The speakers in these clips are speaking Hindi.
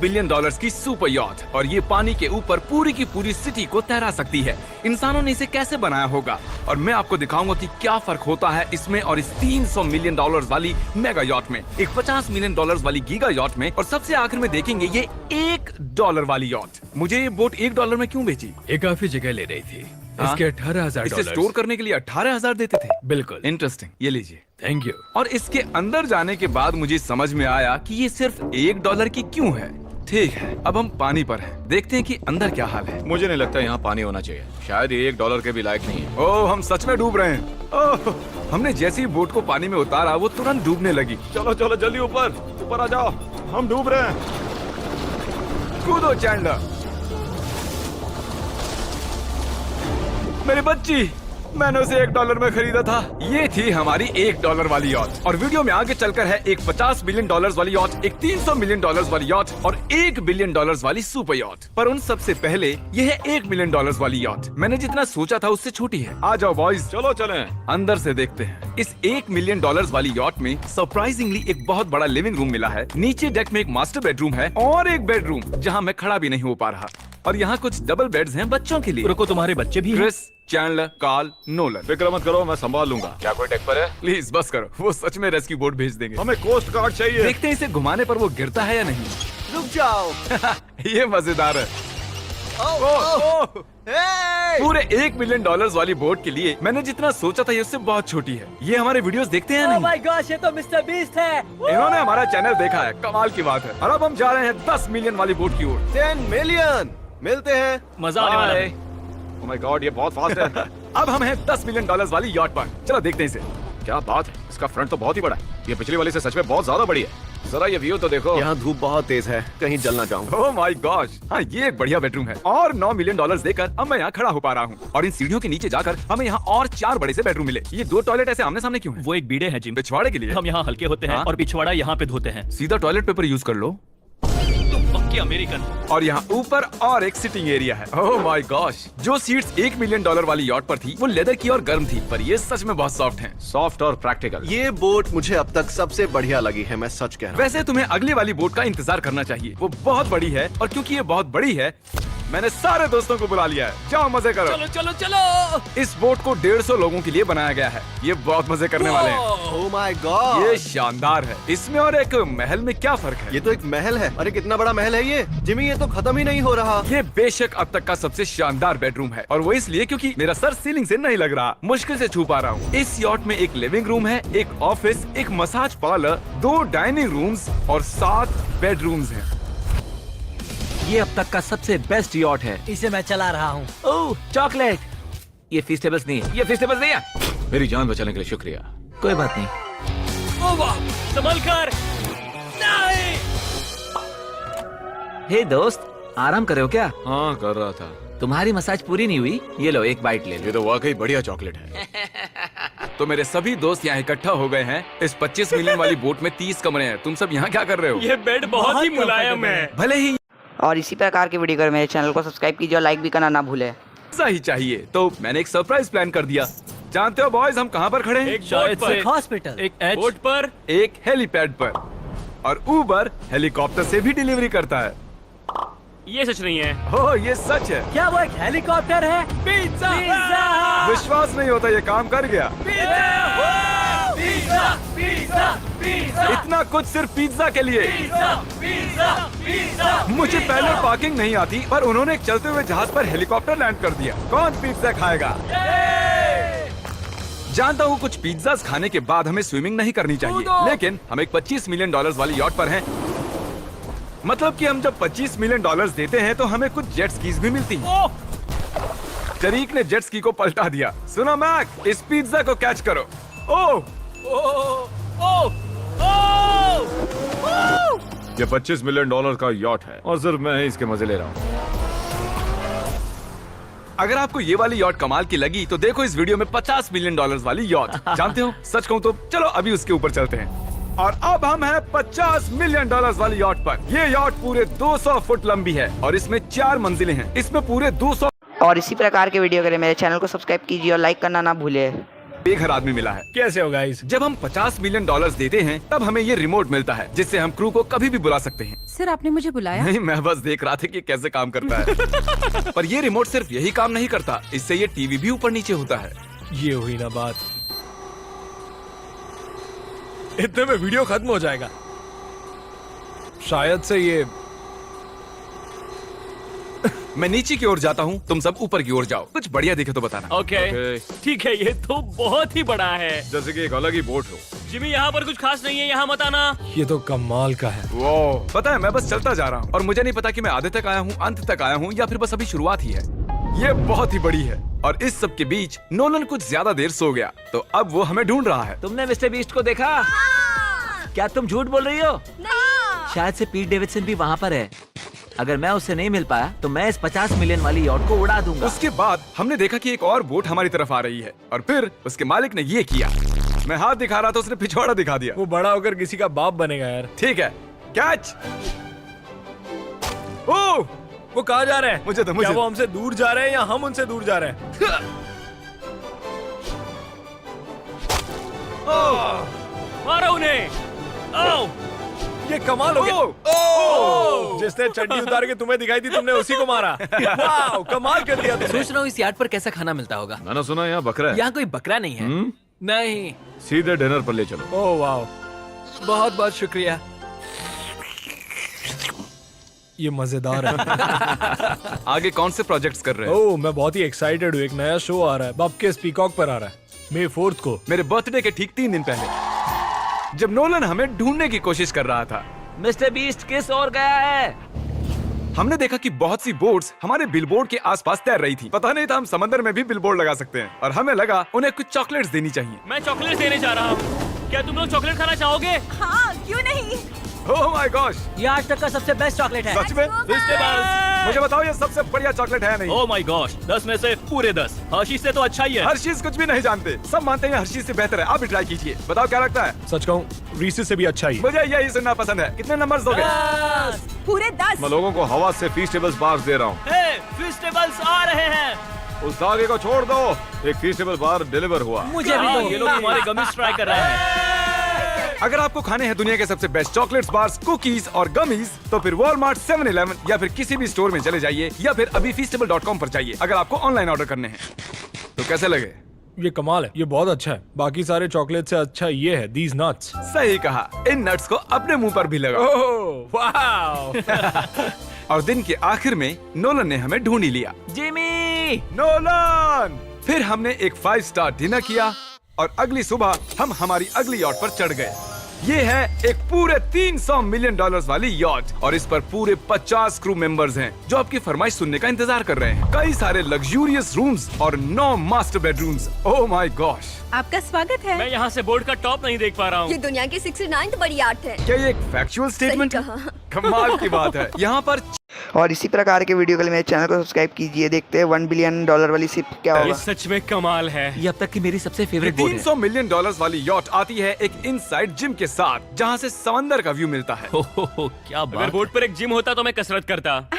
बिलियन डॉलर्स की सुपर यॉट और ये पानी के ऊपर पूरी की पूरी सिटी को तैरा सकती है। इंसानों ने इसे कैसे बनाया होगा और मैं आपको दिखाऊंगा कि क्या फर्क होता है इसमें और इस 300 मिलियन डॉलर्स वाली मेगा यॉट में, एक 50 मिलियन डॉलर्स वाली गीगा यॉट में, और सबसे आखिर में देखेंगे ये $1 वाली यॉट। मुझे ये बोट $1 में क्यों बेची? ये काफी जगह ले रही थी। इसके $18,000 इसे स्टोर करने के लिए 18,000 देते थे। बिल्कुल इंटरेस्टिंग, ये लीजिए। Thank you. और इसके अंदर जाने के बाद मुझे समझ में आया कि ये सिर्फ $1 की क्यों है। ठीक है, अब हम पानी पर हैं। देखते हैं कि अंदर क्या हाल है। मुझे नहीं लगता यहाँ पानी होना चाहिए। शायद ये $1 के भी लायक नहीं है। ओह, हम सच में डूब रहे हैं। ओह, हमने जैसे ही बोट को पानी में उतारा वो तुरंत डूबने लगी। चलो चलो जल्दी ऊपर ऊपर आ जाओ, हम डूब रहे हैं। कूदो चैंडलर। मेरी बच्ची, मैंने उसे $1 में खरीदा था। ये थी हमारी $1 वाली यॉट। और वीडियो में आगे चलकर है एक 50 मिलियन डॉलर्स वाली यॉट, एक 300 मिलियन डॉलर्स वाली यॉट और $1 बिलियन वाली सुपर यॉट। पर उन सबसे पहले ये है $1 मिलियन वाली यॉट। मैंने जितना सोचा था उससे छोटी है। आ जाओ बॉयज, चलो चलें। अंदर से देखते हैं। इस $1 मिलियन वाली यॉट में सरप्राइजिंगली एक बहुत बड़ा लिविंग रूम मिला है। नीचे डेक में एक मास्टर बेडरूम है और एक बेडरूम जहाँ मैं खड़ा भी नहीं हो पा रहा। और यहाँ कुछ डबल बेड्स हैं बच्चों के लिए। रुको, तुम्हारे बच्चे भी हैं? Chris, Chandler, Carl, Nolan. फिक्र मत करो, मैं संभाल लूंगा। क्या कोई टेक पर है? प्लीज बस करो, वो सच में रेस्क्यू बोट भेज देंगे। हमें कोस्ट गार्ड चाहिए। देखते हैं इसे घुमाने पर वो गिरता है या नहीं। रुक जाओ। ये मजेदार है। पूरे $1 मिलियन वाली बोट के लिए मैंने जितना सोचा था ये उससे बहुत छोटी है। ये हमारे वीडियोस देखते हैं ओह नहीं? माय गॉश, ये तो मिस्टर बीस्ट है। इन्होंने हमारा चैनल देखा है, कमाल की बात है। और अब हम जा रहे हैं 10 मिलियन वाली बोट की ओर। 10 मिलियन मिलते हैं। मजा आने वाला है। ओह माय गॉड, ये बहुत फास्ट है। अब हम हैं $10 मिलियन वाली यॉट पर। चलो देखते हैं इसे। क्या बात है, इसका फ्रंट तो बहुत ही बड़ा है। ये पिछली वाली से सच में बहुत ज्यादा बड़ी है। जरा ये व्यू तो देखो। यहाँ धूप बहुत तेज है, कहीं जल ना जाऊं। ओह माय गॉश, हाँ ये एक बढ़िया बेडरूम है। और $9 मिलियन देकर अब मैं यहाँ खड़ा हो पा रहा हूँ। और इन सीढ़ियों के नीचे जाकर हमें यहाँ और 4 बड़े से बेडरूम मिले। ये 2 टॉयलेट ऐसे आमने सामने क्यों हैं? वो एक बीड़े हैं जिम। पिछवाड़े के लिए? हम यहाँ हल्के होते हैं हाँ? और पिछवाड़ा यहाँ पे धोते हैं। सीधा टॉयलेट पेपर यूज कर लो। तुम पक्के अमेरिकन। और यहाँ ऊपर और एक सिटिंग एरिया है। ओह माय गॉश, जो सीट्स $1 मिलियन वाली यॉट पर थी वो लेदर की और गर्म थी, पर ये सच में बहुत सॉफ्ट हैं। सॉफ्ट और प्रैक्टिकल। ये बोट मुझे अब तक सबसे बढ़िया लगी है, मैं सच कह रहा हूँ। वैसे तुम्हें अगली वाली बोट का इंतजार करना चाहिए, वो बहुत बड़ी है। और क्योंकि ये बहुत बड़ी है मैंने सारे दोस्तों को बुला लिया है। जाओ मजे करो। चलो चलो चलो। इस बोट को 150 लोगों के लिए बनाया गया है। ये बहुत मजे करने वाले हैं। ओह माय गॉड, ये शानदार है। इसमें और एक महल में क्या फर्क है? ये तो एक महल है। अरे कितना बड़ा महल है ये जिमी, ये तो खत्म ही नहीं हो रहा। ये बेशक अब तक का सबसे शानदार बेडरूम है, और वो इसलिए क्योंकि मेरा सर सीलिंग से नहीं लग रहा, मुश्किल से छू पा रहा हूँ। इस यॉट में एक लिविंग रूम है, एक ऑफिस, एक मसाज पार्लर, 2 डाइनिंग रूम्स और 7 बेडरूम्स हैं। ये अब तक का सबसे बेस्ट यॉट है। इसे मैं चला रहा हूँ। ओह चॉकलेट। ये फीस्टेबल्स नहीं है, ये फीस्टेबल्स नहीं है। मेरी जान बचाने के लिए शुक्रिया। कोई बात नहीं। ओ वाह, संभल कर। नहीं। हे दोस्त, आराम कर रहे हो क्या? हाँ कर रहा था। तुम्हारी मसाज पूरी नहीं हुई? ये लो एक बाइट ले लो। ये तो वाकई बढ़िया चॉकलेट है। तो मेरे सभी दोस्त यहाँ इकट्ठा हो गए हैं। इस 25 मिलियन वाली बोट में 30 कमरे हैं। तुम सब यहाँ क्या कर रहे हो? ये बेड बहुत ही मुलायम है। भले ही और इसी प्रकार के वीडियो के लिए मेरे चैनल को सब्सक्राइब कीजिए और लाइक भी करना ना भूलें। ऐसा ही चाहिए, तो मैंने एक सरप्राइज प्लान कर दिया। जानते हो बॉयज हम कहाँ पर खड़े हैं? एक शायद से हॉस्पिटल, एक बोट पर, एक हेलीपैड पर। और उबर हेलीकॉप्टर से भी डिलीवरी करता है। ये सच नहीं है। हो, ये सच है। क्या वो एक हेलीकॉप्टर है? पिज़्ज़ा! विश्वास नहीं होता, ये काम कर गया। इतना कुछ सिर्फ पिज्जा के लिए। मुझे पहले पार्किंग नहीं आती, पर उन्होंने एक चलते हुए जहाज पर हेलीकॉप्टर लैंड कर दिया। कौन पिज्जा खाएगा? जानता हूँ कुछ पिज्जास खाने के बाद हमें स्विमिंग नहीं करनी चाहिए, लेकिन हम एक $25 मिलियन वाली यॉट पर हैं। मतलब कि हम जब $25 मिलियन देते हैं तो हमें कुछ जेट स्कीज भी मिलती हैं। तरीक ने जेट स्की को पलटा दिया। सुनो मैक, इस पिज्जा को कैच करो। ओह ये $25 मिलियन का यॉट है और सिर्फ मैं ही इसके मजे ले रहा हूँ। अगर आपको ये वाली यॉट कमाल की लगी तो देखो इस वीडियो में $50 मिलियन वाली यॉट। जानते हो, सच कहूँ तो चलो अभी उसके ऊपर चलते हैं। और अब हम हैं $50 मिलियन वाली यॉट पर। ये यॉट पूरे 200 फुट लंबी है और इसमें 4 मंजिलें हैं। इसमें पूरे 200। और इसी प्रकार के वीडियो के लिए मेरे चैनल को सब्सक्राइब कीजिए और लाइक करना ना भूलें। बेघर आदमी मिला है। कैसे हो गाइस? जब हम 50 मिलियन डॉलर्स देते हैं तब हमें ये रिमोट मिलता है जिससे हम क्रू को कभी भी बुला सकते हैं। सर आपने मुझे बुलाया? नहीं, मैं बस देख रहा था कि कैसे काम करता है। पर ये रिमोट सिर्फ यही काम नहीं करता, इससे ये टीवी भी ऊपर नीचे होता है। ये हुई ना बात, इतने में वीडियो खत्म हो जाएगा। शायद से ये मैं नीचे की ओर जाता हूँ, तुम सब ऊपर की ओर जाओ। कुछ बढ़िया दिखे तो बताना। Okay Okay. ठीक है, ये तो बहुत ही बड़ा है। जैसे कि एक अलग ही बोट हो। जिमी यहाँ पर कुछ खास नहीं है, यहाँ मत आना। ये तो कमाल का है। वो पता है, मैं बस चलता जा रहा हूँ और मुझे नहीं पता कि मैं आधे तक आया हूँ, अंत तक आया हूँ या फिर बस अभी शुरुआत ही है। ये बहुत ही बड़ी है और इस सब के बीच नोलन कुछ ज्यादा देर सो गया, तो अब वो हमें ढूंढ रहा है। तुमने मिस्टर बीस्ट को देखा? क्या तुम झूठ बोल रही हो? शायद से पीट डेविडसन भी वहाँ पर है। अगर मैं उससे नहीं मिल पाया तो मैं इस 50 मिलियन वाली यॉट को उड़ा दूंगा। उसके बाद हमने देखा कि एक और बोट हमारी तरफ आ रही है और फिर उसके मालिक ने ये किया। मैं हाथ दिखा रहा था, उसने पिछवाड़ा दिखा दिया। वो बड़ा होकर किसी का बाप बनेगा यार। ठीक है, कैच। ओह, वो कहाँ जा रहे हैं? मुझे तो क्या वो हमसे दूर जा रहे हैं या हम उनसे दूर जा रहे हैं? मारो उन्हें। ओह, ये कमाल हो गया। ओह! जिसने चड्डी उतार के तुम्हें दिखाई थी तुमने उसी को मारा। वाह, कमाल कर दिया तुमने। सोच रहा हूँ इस यार्ड पर कैसा खाना मिलता होगा। मैंने सुना यहाँ बकरा है। यहाँ कोई बकरा नहीं है। नहीं। सीधे डिनर पर ले चलो। ओह वाह, बहुत बहुत शुक्रिया। ये मजेदार है। आगे कौन से प्रोजेक्ट्स कर रहे हैं? ओह, मैं बहुत ही एक्साइटेड हूँ। एक नया शो आ रहा है, बपकेस पीकॉक पर आ रहा है May 4th को। मेरे बर्थडे के ठीक 3 दिन पहले, जब नोलन हमें ढूंढने की कोशिश कर रहा था। मिस्टर बीस्ट किस ओर गया है? हमने देखा कि बहुत सी बोट्स हमारे बिलबोर्ड के आसपास तैर रही थी। पता नहीं था हम समंदर में भी बिलबोर्ड लगा सकते हैं और हमें लगा उन्हें कुछ चॉकलेट्स देनी चाहिए। मैं चॉकलेट देने जा रहा हूँ। क्या तुम लोग चॉकलेट खाना चाहोगे? हाँ, क्यों नहीं? ओह माय गॉश, ये आज तक का सबसे बेस्ट चॉकलेट है। सच में? मुझे बताओ, ये सबसे बढ़िया चॉकलेट है नहीं? ओह माय गॉश, 10 में से पूरे 10। हर्शीज से तो अच्छा ही है। हर्शीज कुछ भी नहीं जानते, सब मानते हैं हर्शीज से बेहतर है। आप भी ट्राई कीजिए, बताओ क्या लगता है? सच कहूँ, रीसेस से भी अच्छा ही है। मुझे यही सुनना पसंद है। कितने नंबर्स दोगे? पूरे 10। मैं लोगों को हवा से फीस्टेबल्स बार्स दे रहा हूँ। हे, फेस्टिवल्स आ रहे हैं। उस धागे को छोड़ दो। एक फीस्टेबल बार डिलीवर हुआ। मुझे भी हाँ, दो। ये लोग हमारे गमीज ट्राई कर रहे हैं। अगर आपको खाने हैं दुनिया के सबसे बेस्ट चॉकलेट्स, बार्स, कुकीज और गमीज, तो फिर वॉलमार्ट, 7-Eleven या फिर किसी भी स्टोर में चले जाइए या फिर अभी feastable.com पर जाइए अगर आपको ऑनलाइन ऑर्डर करने हैं। तो कैसे लगे? ये कमाल है, ये बहुत अच्छा है। बाकी सारे चॉकलेट से अच्छा ये है, these nuts। सही कहा, इन नट्स को अपने मुंह पर भी लगाओ। ओह वाह। और दिन के आखिर में नोलन ने हमें ढूंढ ही लिया। जिमी! नोलन! फिर हमने एक 5 स्टार डिनर किया और अगली सुबह हम हमारी अगली यॉट पर चढ़ गए। ये है एक पूरे 300 मिलियन डॉलर्स वाली यॉट और इस पर पूरे 50 क्रू मेंबर्स हैं जो आपकी फरमाइश सुनने का इंतजार कर रहे हैं। कई सारे लग्जूरियस रूम्स और 9 master bedrooms. Oh my gosh, आपका स्वागत है। मैं यहाँ से बोर्ड का टॉप नहीं देख पा रहा ये हूँ। दुनिया की 69th बड़ी आर्ट है। क्या ये एक फैक्चुअल स्टेटमेंट है? कहा। कमाल की बात है। यहाँ पर और इसी प्रकार के वीडियो के लिए मेरे चैनल को सब्सक्राइब कीजिए। देखते हैं $1 बिलियन वाली शिप क्या ये होगा। सच में कमाल है। ये अब तक की मेरी सबसे फेवरेट बोट है। 300 मिलियन डॉलर्स वाली यॉट आती है एक इनसाइड जिम के साथ जहाँ से समंदर का व्यू मिलता है। क्या अगर बोर्ड पर एक जिम होता तो मैं कसरत करता।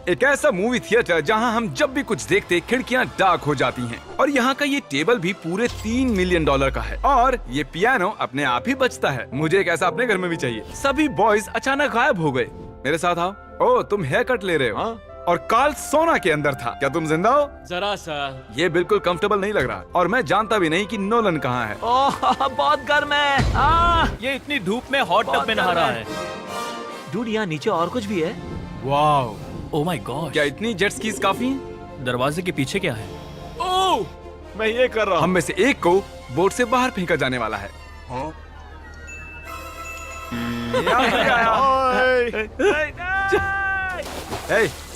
एक ऐसा मूवी थिएटर जहां हम जब भी कुछ देखते खिड़कियां डार्क हो जाती हैं। और यहाँ का ये टेबल भी पूरे $3 मिलियन का है और ये पियानो अपने आप ही बजता है। मुझे एक ऐसा अपने घर में भी चाहिए। सभी बॉयज अचानक गायब हो गए। मेरे साथ आओ। ओह, तुम हेयर कट ले रहे हो? हाँ? और कार्ल सोना के अंदर था। क्या तुम जिंदा हो? जरा सा। ये बिल्कुल कंफर्टेबल नहीं लग रहा और मैं जानता भी नहीं कि नोलन कहाँ है। ओह, बहुत गर्म है। ये इतनी धूप में हॉट टब में नहा रहा है। डूड, यहाँ नीचे और कुछ भी है। वाओ, ओह माय गॉड, क्या इतनी जेट स्कीज काफी हैं? दरवाजे के पीछे क्या है? ओह, मैं ये कर रहा हम हूँ। में से एक को बोट से बाहर फेंका जाने वाला है।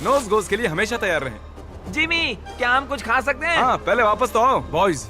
नोज गोज के लिए हमेशा तैयार रहें। जिमी, क्या हम कुछ खा सकते हैं? हाँ, पहले वापस तो आओ बॉयज।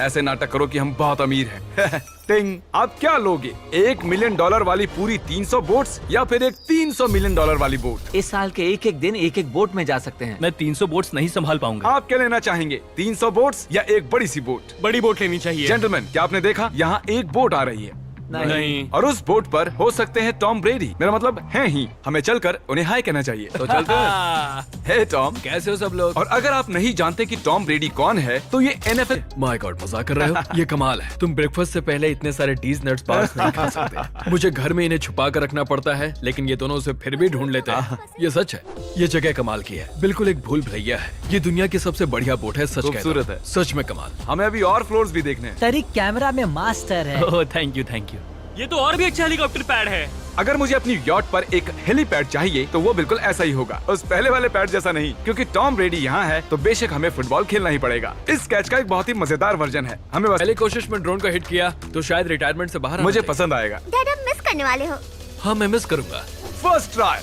ऐसे नाटक करो कि हम बहुत अमीर हैं। टिंग, आप क्या लोगे? $1 मिलियन वाली पूरी 300 बोट्स या फिर एक $300 मिलियन वाली बोट? इस साल के एक एक दिन एक एक बोट में जा सकते हैं। मैं 300 बोट्स नहीं संभाल पाऊंगा। आप क्या लेना चाहेंगे, 300 बोट्स या एक बड़ी सी बोट? बड़ी बोट लेनी चाहिए। जेंटलमैन, क्या आपने देखा यहाँ एक बोट आ रही है? नहीं। और उस बोट पर हो सकते हैं टॉम ब्रेडी, मेरा मतलब है ही। हमें चलकर उन्हें हाय कहना चाहिए। तो चलते हैं। हे टॉम, कैसे हो सब लोग? और अगर आप नहीं जानते कि टॉम ब्रेडी कौन है तो ये NFL माय गॉड, मजाक कर रहे हो? ये कमाल है। तुम ब्रेकफास्ट से पहले इतने सारे डीज नट्स बार्स नहीं खा सकते। मुझे घर में इन्हें छुपा कर रखना पड़ता है, लेकिन ये दोनों उसे फिर भी ढूंढ लेते हैं। ये सच है, ये जगह कमाल की है, बिल्कुल एक भूल भुलैया है। ये दुनिया की सबसे बढ़िया बोट है, सच कहता हूं। खूबसूरत है। सच में कमाल। हमें अभी और फ्लोर्स भी देखने हैं। तरीक कैमरा में मास्टर है। Oh thank you thank you. ये तो और भी अच्छा हेलीकॉप्टर पैड है। अगर मुझे अपनी यॉट पर एक हेलीपैड चाहिए तो वो बिल्कुल ऐसा ही होगा, उस पहले वाले पैड जैसा नहीं। क्योंकि टॉम ब्रेडी यहाँ है तो बेशक हमें फुटबॉल खेलना ही पड़ेगा। इस कैच का एक बहुत ही मजेदार वर्जन है। हमें बस पहले कोशिश में ड्रोन को हिट किया तो शायद रिटायरमेंट से बाहर मुझे आना चाहिए। पसंद आएगा। डैड आप मिस करने वाले हो। हाँ मैं मिस करूंगा। First try.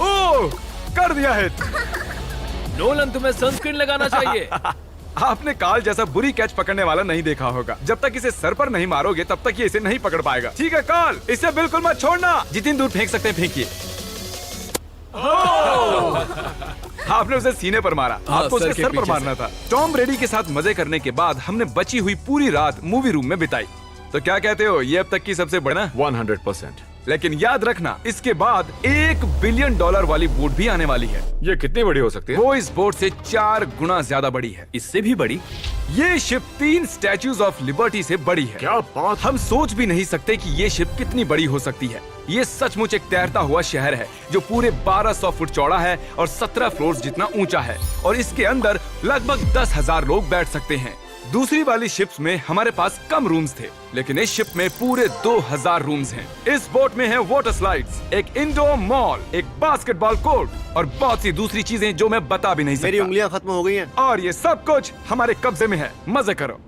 ओह, कर दिया हिट। नोलन तुम्हें सनस्क्रीन लगाना चाहिए। आपने काल जैसा बुरी कैच पकड़ने वाला नहीं देखा होगा। जब तक इसे सर पर नहीं मारोगे तब तक ये इसे नहीं पकड़ पाएगा। ठीक है काल, इसे बिल्कुल मत छोड़ना। जितनी दूर फेंक सकते हैं फेंकिए। आपने उसे सीने पर मारा। हाँ, आपको उसके सर के सर पर पीछे मारना था। टॉम ब्रेडी के साथ मजे करने के बाद हमने बची हुई पूरी रात मूवी रूम में बिताई। तो क्या कहते हो, ये अब तक की सबसे बड़ा? 100%। लेकिन याद रखना, इसके बाद $1 बिलियन वाली बोट भी आने वाली है। ये कितनी बड़ी हो सकती है? वो इस बोट से 4 गुना ज्यादा बड़ी है। इससे भी बड़ी? ये शिप 3 स्टैच्यूज ऑफ लिबर्टी से बड़ी है। क्या बात! हम सोच भी नहीं सकते कि ये शिप कितनी बड़ी हो सकती है। ये सचमुच एक तैरता हुआ शहर है जो पूरे 1200 फुट चौड़ा है और 17 फ्लोर्स जितना ऊंचा है, और इसके अंदर लगभग 10,000 लोग बैठ सकते हैं। दूसरी वाली शिप्स में हमारे पास कम रूम्स थे, लेकिन इस शिप में पूरे 2000 रूम्स हैं। इस बोट में है वाटर स्लाइड्स, एक इंडोर मॉल, एक बास्केटबॉल कोर्ट और बहुत सी दूसरी चीजें जो मैं बता भी नहीं सकता। मेरी उंगलियां खत्म हो गई हैं। और ये सब कुछ हमारे कब्जे में है। मजे करो।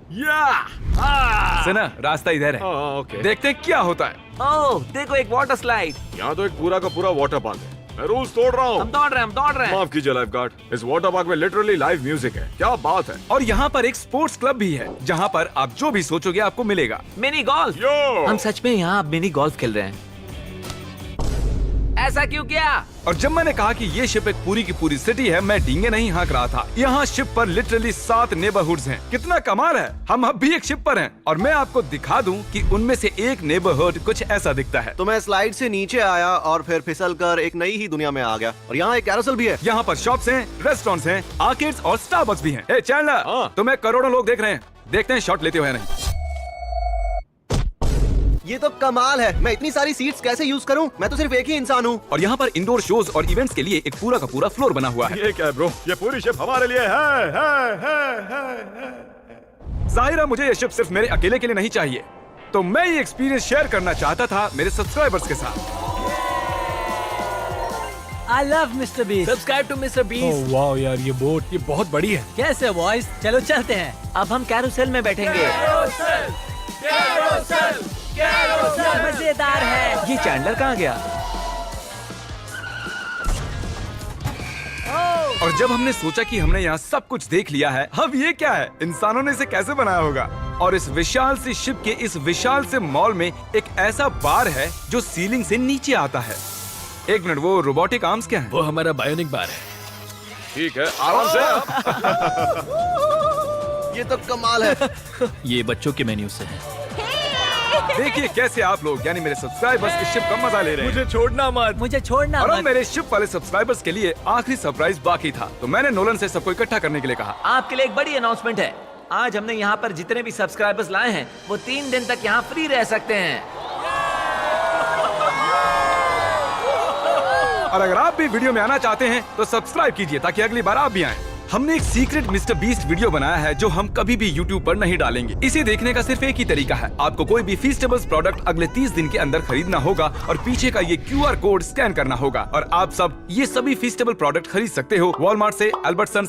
सुना, रास्ता इधर है। ओके। देखते हैं क्या होता है। ओह देखो, एक वाटर स्लाइड। यहाँ तो एक पूरा का पूरा वाटर पार्क है। मैं रूल्स तोड़ रहा हम हूँ। दौड़ रहे हैं। माफ कीजिए लाइफ गार्ड, इस वाटर पार्क में लिटरली लाइव म्यूजिक है। क्या बात है। और यहाँ पर एक स्पोर्ट्स क्लब भी है जहाँ पर आप जो भी सोचोगे आपको मिलेगा। Mini golf. यो! हम सच में यहाँ मिनी गोल्फ खेल रहे हैं। ऐसा क्यों किया? और जब मैंने कहा कि ये शिप एक पूरी की पूरी सिटी है, मैं डींगे नहीं हाँक रहा था। यहाँ शिप पर लिटरली 7 नेबरहुड्स हैं। कितना कमाल है। हम अब भी एक शिप पर हैं और मैं आपको दिखा दूं कि उनमें से एक नेबरहुड कुछ ऐसा दिखता है। तो मैं स्लाइड से नीचे आया और फिर फिसल कर एक नई ही दुनिया में आ गया। और यहाँ एक कैरोसेल भी है। यहाँ पर शॉप्स हैं, रेस्टोरेंट्स हैं, आर्केड्स और स्टारबक्स भी हैं। ए चैंडलर, हाँ। तुम्हें करोड़ों लोग देख रहे हैं। देखते हैं शॉट लेते हुए या नहीं। ये तो कमाल है। मैं इतनी सारी सीट्स कैसे यूज करूं? मैं तो सिर्फ एक ही इंसान हूँ। और यहाँ पर इंडोर शोज और इवेंट्स के लिए एक पूरा का पूरा फ्लोर बना हुआ है। ये क्या है ब्रो? ये पूरी शिप हमारे लिए है। जाहिर है मुझे ये शिप सिर्फ मेरे अकेले के लिए नहीं चाहिए, तो मैं ये एक्सपीरियंस शेयर करना चाहता था मेरे सब्सक्राइबर्स के साथ। I love Mr Beast. Subscribe to Mr Beast. वाह यार, ये बोट ये बहुत बड़ी है। कैसे बॉयज, चलो चलते हैं। अब हम कैरोसेल में बैठेंगे। मजेदार है। ये चैंडलर कहाँ गया? और जब हमने सोचा कि हमने यहाँ सब कुछ देख लिया है, अब ये क्या है, इंसानों ने इसे कैसे बनाया होगा। और इस विशाल सी शिप के इस विशाल से मॉल में एक ऐसा बार है जो सीलिंग से नीचे आता है। एक मिनट, वो रोबोटिक आर्म्स क्या है? वो हमारा बायोनिक बार है। ठीक है, आराम से। ये तो कमाल है। ये बच्चों के मेन्यू से है। देखिए कैसे आप लोग यानी मेरे सब्सक्राइबर्स इस शिप का मजा ले रहे हैं। मुझे छोड़ना मत। मुझे छोड़ना और अब मत। मेरे शिप वाले सब्सक्राइबर्स के लिए आखिरी सरप्राइज बाकी था, तो मैंने नोलन से सबको इकट्ठा करने के लिए कहा। आपके लिए एक बड़ी अनाउंसमेंट है। आज हमने यहाँ पर जितने भी सब्सक्राइबर्स लाए हैं वो 3 दिन तक यहाँ फ्री रह सकते हैं। और अगर आप भी वीडियो में आना चाहते हैं तो सब्सक्राइब कीजिए ताकि अगली बार आप भी आएं। हमने एक सीक्रेट मिस्टर बीस्ट वीडियो बनाया है जो हम कभी भी YouTube पर नहीं डालेंगे। इसे देखने का सिर्फ एक ही तरीका है, आपको कोई भी फीस्टेबल्स प्रोडक्ट अगले 30 दिन के अंदर खरीदना होगा और पीछे का ये QR कोड स्कैन करना होगा और आप सब ये सभी फीस्टेबल प्रोडक्ट खरीद सकते हो वॉलमार्ट से, अल्बर्टसन